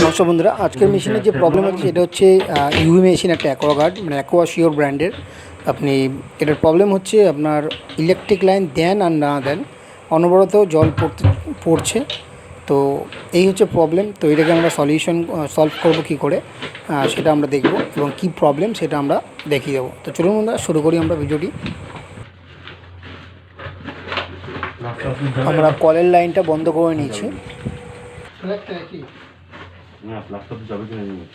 নমস্কার বন্ধুরা, আজকের মেশিনের যে প্রবলেম হচ্ছে এটা হচ্ছে ইউভি মেশিন, একটা অ্যাকোয়াগার্ড মানে অ্যাকোয়াশিওর ব্র্যান্ডের। আপনি এটার প্রবলেম হচ্ছে আপনার ইলেকট্রিক লাইন দেন আর না দেন অনবরত জল পড়ছে। তো এই হচ্ছে প্রবলেম। তো এটাকে আমরা সলভ করব কী করে সেটা আমরা দেখব, এবং কি প্রবলেম সেটা আমরা দেখিয়ে দেবো। তো চলুন বন্ধুরা, শুরু করি আমরা ভিডিওটি। আমরা কলের লাইনটা বন্ধ করে নিয়েছি। না প্লাস্টার তো যাবে কিনা জানি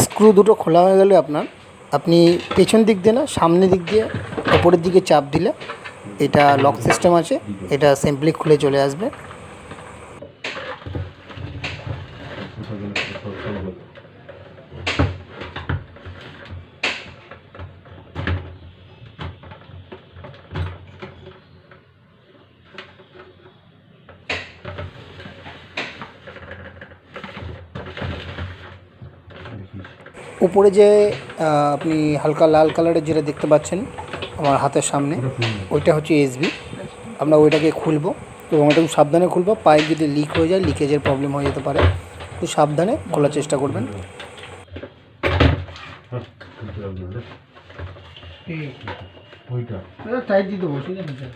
স্ক্রু দুটো খোলা হয়ে গেলে আপনি পেছন দিক দিয়ে না, সামনের দিক দিয়ে ওপরের দিকে চাপ দিলে এটা লক সিস্টেম আছে, এটা সিম্পলি খুলে চলে আসবে। উপরে যে আপনি হালকা লাল কালারের যেটা দেখতে পাচ্ছেন আমার হাতের সামনে, ওইটা হচ্ছে এসবি। আমরা ওইটাকে খুলবো এবং ওটা খুব সাবধানে খুলবো। পাইপ যদি লিক হয়ে যায়, লিকেজের প্রবলেম হয়ে যেতে পারে, তো সাবধানে খোলার চেষ্টা করবেন। টাইট দিয়ে দেবো, ঠিক আছে?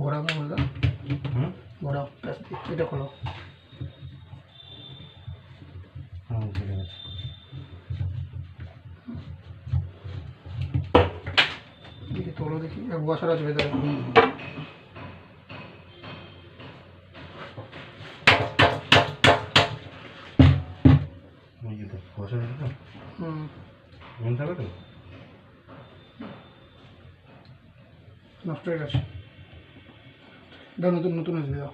ঘোরাও বললো, ঘোরাও, এটা খোলো। দেখি তোলো, দেখি বসার আছে ভেতরে। নষ্ট হয়ে গেছে, দাও নতুন নতুন আসবে, দাও।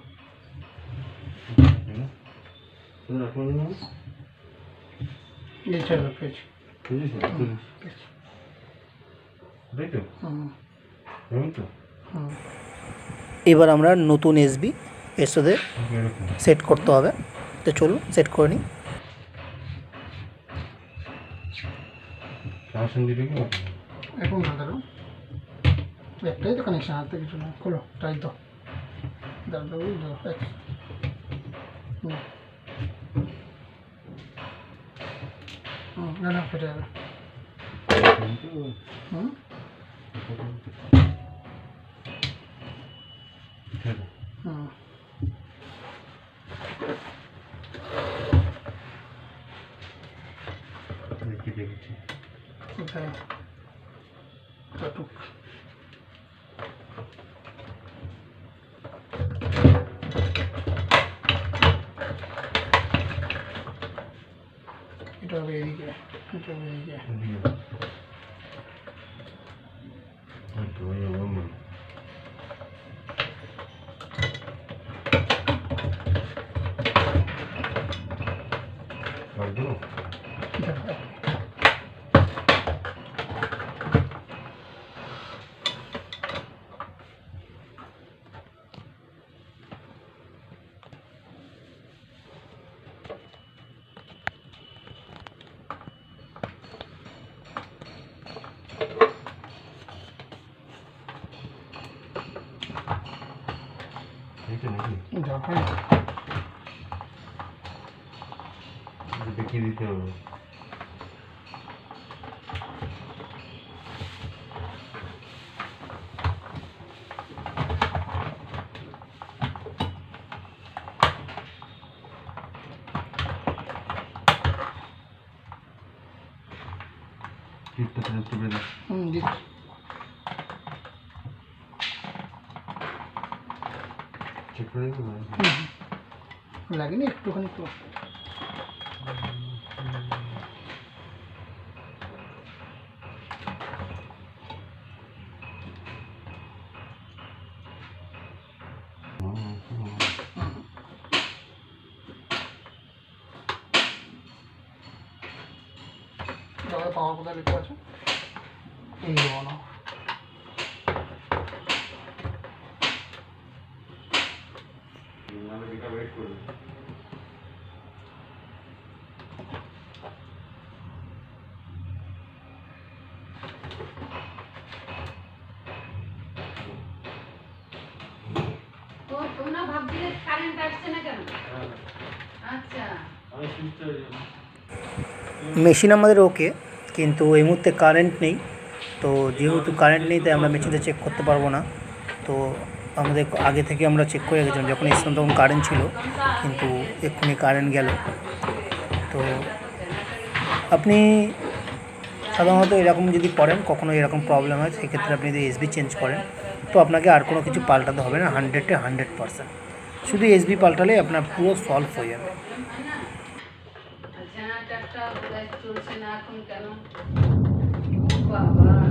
এবার আমরা নতুন এসবি এর সাথে সেট করতে হবে। তো চলুন সেট করে নিই। এখন না দাঁড়ো, একটাই তো কানেকশন, হাতে কিছু না। খোলো, টাইট দাও, দাঁড়াও না না, ফেটে যাবে। কোথায় কাটুক, এটা হবে এদিকে, এটা হবে এদিকে। দেখিয়ে দিতে হবে। চেক করে লাগেনি একটুখানি তো। দাদা পাওয়ার কোথায় লিখতে আছে এই না আমি এটা ওয়েট করব। তো তোমরা ভাবছিলে কারেন্ট আসছে না কেন? আচ্ছা আমি সুইচটা মেশিন আমাদের ওকে, কিন্তু এই মুহূর্তে কারেন্ট নেই। তো যেহেতু কারেন্ট নেই তাই আমরা মেশিনটা চেক করতে পারবো না। তো আমাদের আগে থেকে আমরা চেক করে রেখেছিলাম, যখন এসেছিলাম তখন কারেন্ট ছিল, কিন্তু এক্ষুনি কারেন্ট গেল। তো আপনি সাধারণত এরকম যদি করেন, কখনো এরকম প্রবলেম হয়, সেক্ষেত্রে আপনি যদি এসবি চেঞ্জ করেন তো আপনাকে আর কোনো কিছু পাল্টাতে হবে না। 100% শুধু এসবি পাল্টালে আপনার পুরো সলভ হয়ে যাবে। জেনারেটরটা চলছে না এখন কেন? বাবা